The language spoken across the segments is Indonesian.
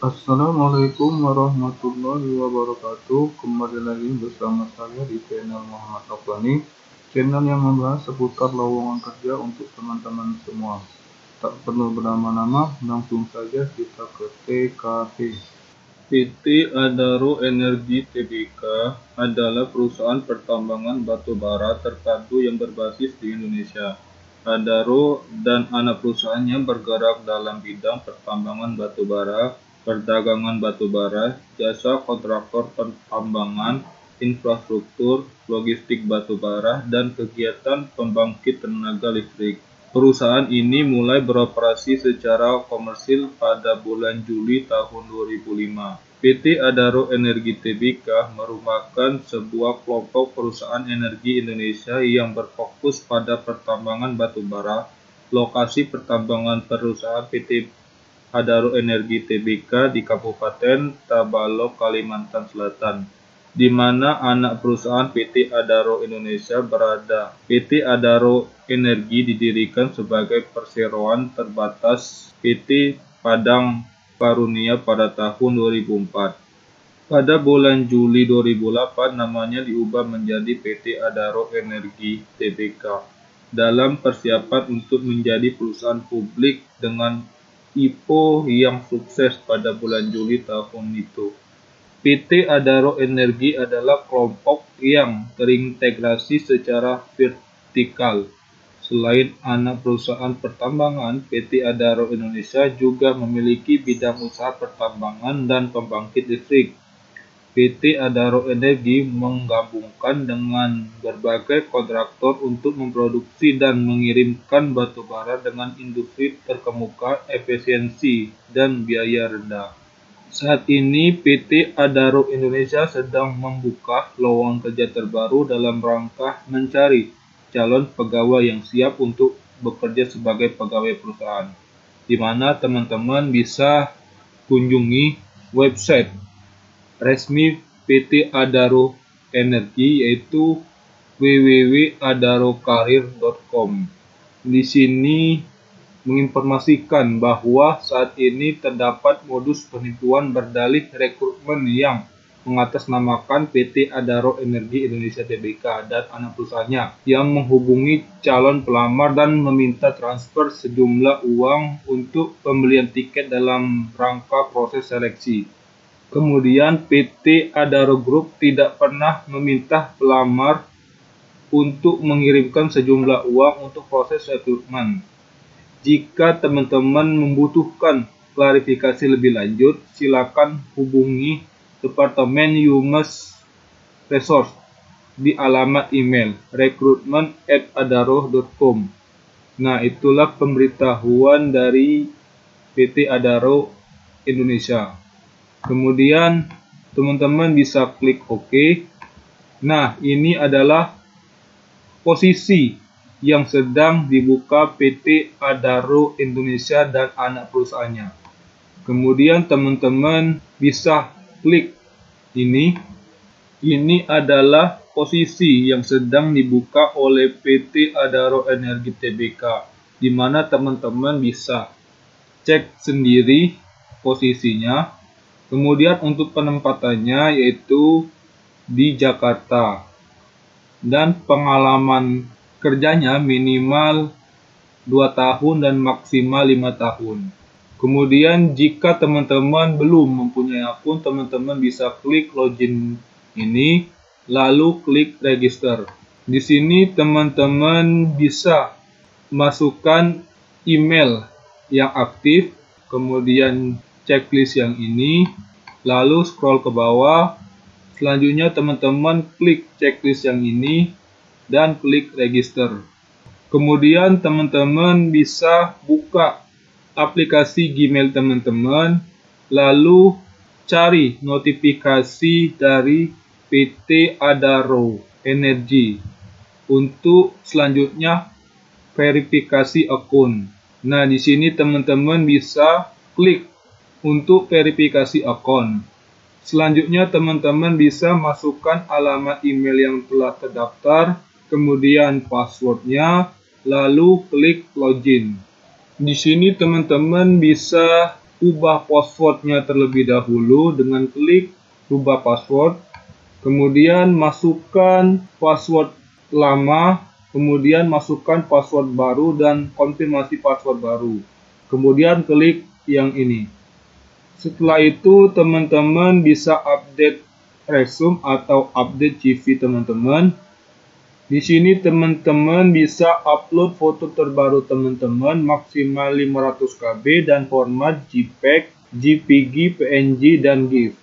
Assalamualaikum warahmatullahi wabarakatuh. Kembali lagi bersama saya di channel Muhammad Afghani, channel yang membahas seputar lowongan kerja untuk teman-teman semua. Tak perlu berlama-lama, langsung saja kita ke TKP. PT Adaro Energi Tbk adalah perusahaan pertambangan batubara terpadu yang berbasis di Indonesia. Adaro dan anak perusahaannya bergerak dalam bidang pertambangan batubara, perdagangan batubara, jasa kontraktor pertambangan, infrastruktur, logistik batubara, dan kegiatan pembangkit tenaga listrik. Perusahaan ini mulai beroperasi secara komersil pada bulan Juli tahun 2005. PT Adaro Energi Tbk merupakan sebuah kelompok perusahaan energi Indonesia yang berfokus pada pertambangan batubara. Lokasi pertambangan perusahaan PT Adaro Energi Tbk di Kabupaten Tabalok, Kalimantan Selatan, di mana anak perusahaan PT Adaro Indonesia berada. PT Adaro Energi didirikan sebagai perseroan terbatas PT Padang Karunia pada tahun 2004. Pada bulan Juli 2008 namanya diubah menjadi PT Adaro Energi Tbk dalam persiapan untuk menjadi perusahaan publik dengan IPO yang sukses pada bulan Juli tahun itu. PT Adaro Energi adalah kelompok yang terintegrasi secara vertikal. Selain anak perusahaan pertambangan, PT Adaro Indonesia juga memiliki bidang usaha pertambangan dan pembangkit listrik. PT Adaro Energi menggabungkan dengan berbagai kontraktor untuk memproduksi dan mengirimkan batubara dengan industri terkemuka, efisiensi, dan biaya rendah. Saat ini PT Adaro Indonesia sedang membuka lowongan kerja terbaru dalam rangka mencari calon pegawai yang siap untuk bekerja sebagai pegawai perusahaan, di mana teman-teman bisa kunjungi website resmi PT Adaro Energi, yaitu www.adarokarir.com. Di sini menginformasikan bahwa saat ini terdapat modus penipuan berdalih rekrutmen yang mengatasnamakan PT Adaro Energi Indonesia Tbk dan anak perusahaannya yang menghubungi calon pelamar dan meminta transfer sejumlah uang untuk pembelian tiket dalam rangka proses seleksi. Kemudian PT Adaro Group tidak pernah meminta pelamar untuk mengirimkan sejumlah uang untuk proses rekrutmen. Jika teman-teman membutuhkan klarifikasi lebih lanjut, silakan hubungi Departemen Human Resource di alamat email recruitment@adaro.com. Nah, itulah pemberitahuan dari PT Adaro Indonesia. Kemudian teman-teman bisa klik OK. Nah, ini adalah posisi yang sedang dibuka PT Adaro Indonesia dan anak perusahaannya. Kemudian teman-teman bisa klik ini. Ini adalah posisi yang sedang dibuka oleh PT Adaro Energi Tbk, di mana teman-teman bisa cek sendiri posisinya. Kemudian untuk penempatannya yaitu di Jakarta, dan pengalaman kerjanya minimal 2 tahun dan maksimal 5 tahun. Kemudian jika teman-teman belum mempunyai akun, teman-teman bisa klik login ini, lalu klik register. Di sini teman-teman bisa masukkan email yang aktif, kemudian checklist yang ini, lalu scroll ke bawah. Selanjutnya teman-teman klik checklist yang ini dan klik register. Kemudian teman-teman bisa buka aplikasi Gmail teman-teman, lalu cari notifikasi dari PT Adaro Energi untuk selanjutnya verifikasi akun. Nah, di sini teman-teman bisa klik untuk verifikasi akun. Selanjutnya teman-teman bisa masukkan alamat email yang telah terdaftar, kemudian passwordnya, lalu klik login. Di sini teman-teman bisa ubah passwordnya terlebih dahulu dengan klik ubah password, kemudian masukkan password lama, kemudian masukkan password baru dan konfirmasi password baru. Kemudian klik yang ini. Setelah itu teman-teman bisa update resume atau update CV teman-teman. Di sini teman-teman bisa upload foto terbaru teman-teman maksimal 500 KB dan format JPEG, JPG, PNG, dan GIF.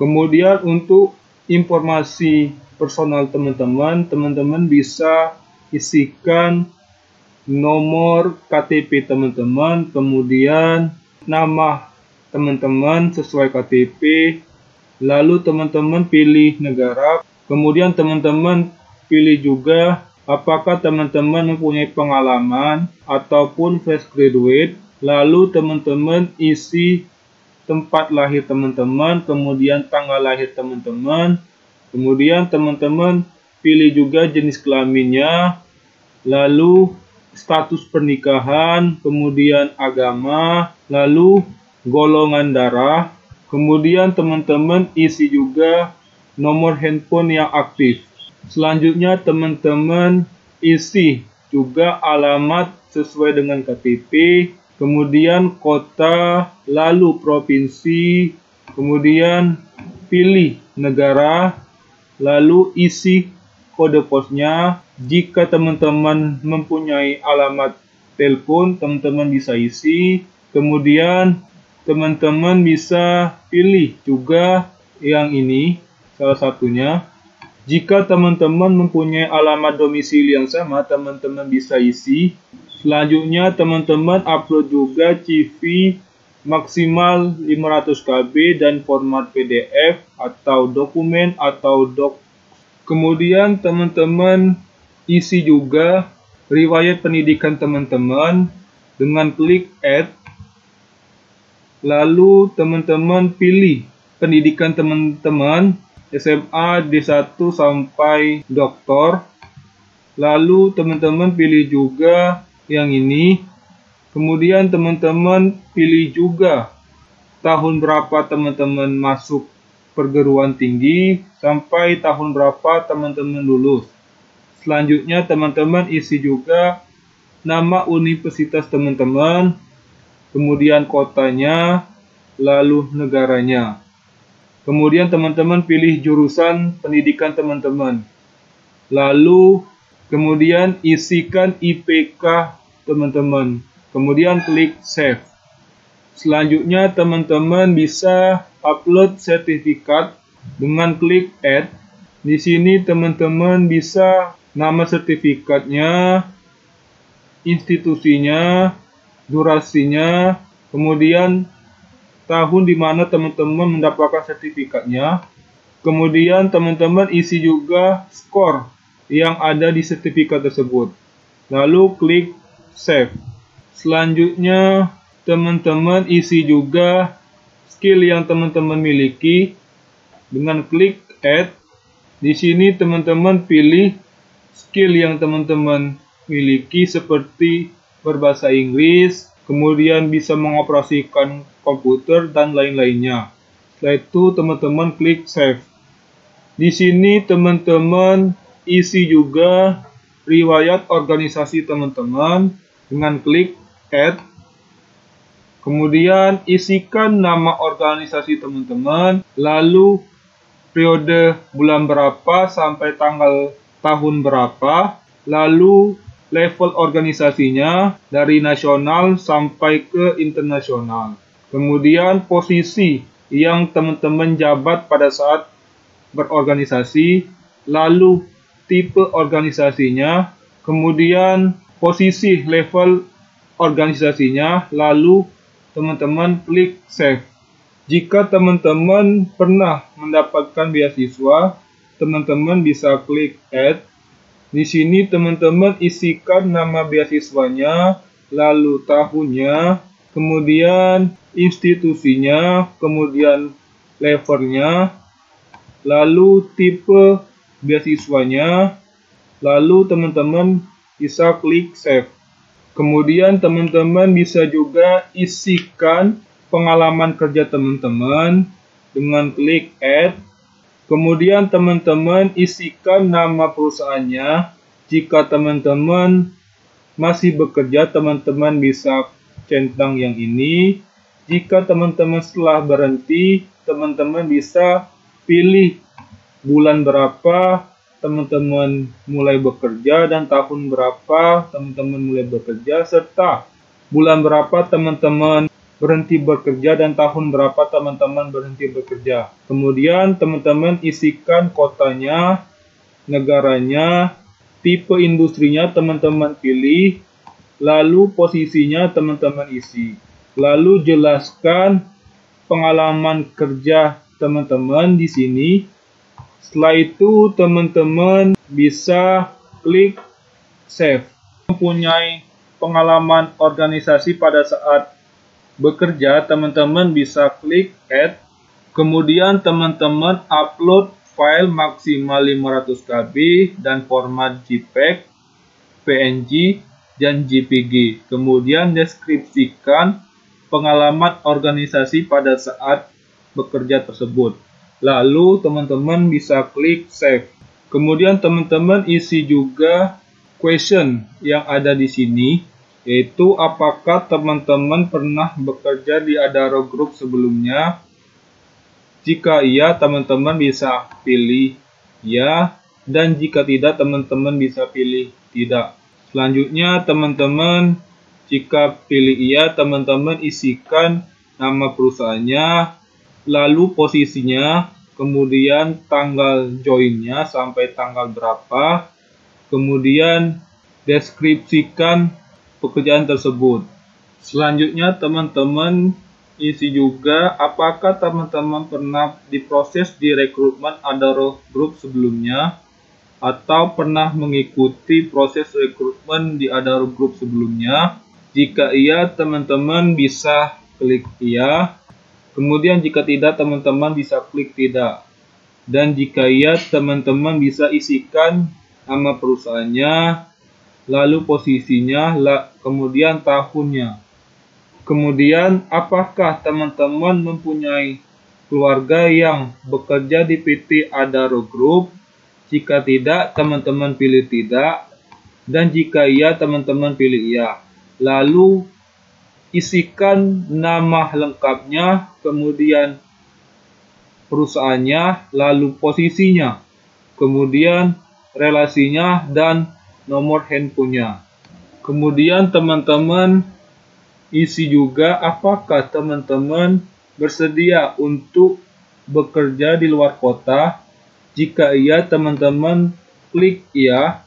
Kemudian untuk informasi personal teman-teman, teman-teman bisa isikan nomor KTP teman-teman, kemudian nama teman-teman sesuai KTP, lalu teman-teman pilih negara, kemudian teman-teman pilih juga apakah teman-teman mempunyai pengalaman ataupun fresh graduate, lalu teman-teman isi tempat lahir teman-teman, kemudian tanggal lahir teman-teman, kemudian teman-teman pilih juga jenis kelaminnya, lalu status pernikahan, kemudian agama, lalu golongan darah, kemudian teman-teman isi juga nomor handphone yang aktif. Selanjutnya teman-teman isi juga alamat sesuai dengan KTP, kemudian kota, lalu provinsi, kemudian pilih negara, lalu isi kode posnya. Jika teman-teman mempunyai alamat telepon, teman-teman bisa isi. Kemudian teman-teman bisa pilih juga yang ini, salah satunya. Jika teman-teman mempunyai alamat domisili yang sama, teman-teman bisa isi. Selanjutnya teman-teman upload juga CV maksimal 500 KB dan format PDF atau dokumen atau doc. Kemudian teman-teman isi juga riwayat pendidikan teman-teman dengan klik add. Lalu teman-teman pilih pendidikan teman-teman SMA D1 sampai doktor. Lalu teman-teman pilih juga yang ini. Kemudian teman-teman pilih juga tahun berapa teman-teman masuk perguruan tinggi sampai tahun berapa teman-teman lulus. Selanjutnya teman-teman isi juga nama universitas teman-teman, kemudian kotanya, lalu negaranya. Kemudian teman-teman pilih jurusan pendidikan teman-teman. Lalu kemudian isikan IPK teman-teman. Kemudian klik save. Selanjutnya teman-teman bisa upload sertifikat dengan klik add. Di sini teman-teman bisa nama sertifikatnya, institusinya, durasinya, kemudian tahun di mana teman-teman mendapatkan sertifikatnya. Kemudian teman-teman isi juga skor yang ada di sertifikat tersebut. Lalu klik save. Selanjutnya teman-teman isi juga skill yang teman-teman miliki dengan klik add. Di sini teman-teman pilih skill yang teman-teman miliki seperti berbahasa Inggris, kemudian bisa mengoperasikan komputer dan lain-lainnya. Setelah itu teman-teman klik save. Di sini teman-teman isi juga riwayat organisasi teman-teman dengan klik add. Kemudian isikan nama organisasi teman-teman, lalu periode bulan berapa sampai tanggal tahun berapa, lalu level organisasinya dari nasional sampai ke internasional. Kemudian posisi yang teman-teman jabat pada saat berorganisasi, lalu tipe organisasinya, kemudian posisi level organisasinya, lalu teman-teman klik save. Jika teman-teman pernah mendapatkan beasiswa, teman-teman bisa klik add. Di sini teman-teman isikan nama beasiswanya, lalu tahunnya, kemudian institusinya, kemudian levelnya, lalu tipe beasiswanya, lalu teman-teman bisa klik save. Kemudian teman-teman bisa juga isikan pengalaman kerja teman-teman dengan klik Add. Kemudian teman-teman isikan nama perusahaannya. Jika teman-teman masih bekerja, teman-teman bisa centang yang ini. Jika teman-teman setelah berhenti, teman-teman bisa pilih bulan berapa teman-teman mulai bekerja dan tahun berapa teman-teman mulai bekerja, serta bulan berapa teman-teman berhenti bekerja dan tahun berapa teman-teman berhenti bekerja. Kemudian teman-teman isikan kotanya, negaranya, tipe industrinya teman-teman pilih, lalu posisinya teman-teman isi. Lalu jelaskan pengalaman kerja teman-teman di sini. Setelah itu teman-teman bisa klik Save. Mempunyai pengalaman organisasi pada saat bekerja, teman-teman bisa klik Add. Kemudian teman-teman upload file maksimal 500 KB dan format JPEG, PNG, dan JPG. Kemudian deskripsikan pengalaman organisasi pada saat bekerja tersebut. Lalu teman-teman bisa klik Save. Kemudian teman-teman isi juga question yang ada di sini, yaitu apakah teman-teman pernah bekerja di Adaro Group sebelumnya. Jika iya, teman-teman bisa pilih ya, dan jika tidak, teman-teman bisa pilih tidak. Selanjutnya, teman-teman jika pilih iya, teman-teman isikan nama perusahaannya, lalu posisinya, kemudian tanggal joinnya sampai tanggal berapa, kemudian deskripsikan pekerjaan tersebut. Selanjutnya teman-teman isi juga apakah teman-teman pernah diproses di rekrutmen Adaro Group sebelumnya atau pernah mengikuti proses rekrutmen di Adaro Group sebelumnya. Jika iya, teman-teman bisa klik iya. Kemudian jika tidak, teman-teman bisa klik tidak. Dan jika iya, teman-teman bisa isikan nama perusahaannya, lalu posisinya, kemudian tahunnya. Kemudian, apakah teman-teman mempunyai keluarga yang bekerja di PT Adaro Group? Jika tidak, teman-teman pilih tidak. Dan jika iya, teman-teman pilih iya. Lalu, isikan nama lengkapnya, kemudian perusahaannya, lalu posisinya, kemudian relasinya, dan nomor handphonenya. Kemudian teman-teman isi juga apakah teman-teman bersedia untuk bekerja di luar kota. Jika iya, teman-teman klik iya.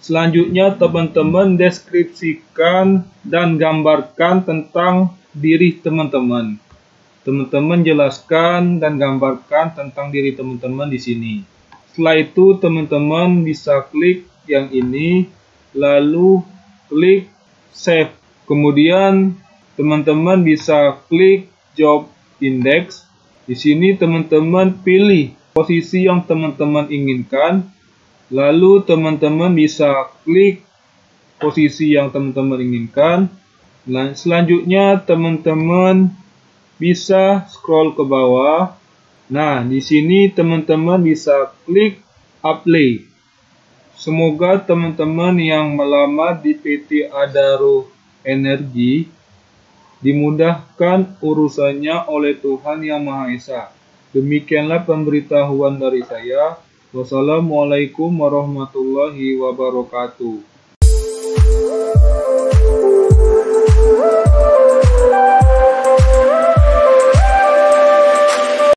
Selanjutnya teman-teman deskripsikan dan gambarkan tentang diri teman-teman. Teman-teman jelaskan dan gambarkan tentang diri teman-teman di sini. Setelah itu teman-teman bisa klik yang ini, lalu klik Save. Kemudian teman-teman bisa klik Job Index. Di sini teman-teman pilih posisi yang teman-teman inginkan. Lalu teman-teman bisa klik posisi yang teman-teman inginkan. Nah, selanjutnya teman-teman bisa scroll ke bawah. Nah, di sini teman-teman bisa klik Apply. Semoga teman-teman yang melamar di PT Adaro Energi dimudahkan urusannya oleh Tuhan Yang Maha Esa. Demikianlah pemberitahuan dari saya. Wassalamualaikum warahmatullahi wabarakatuh.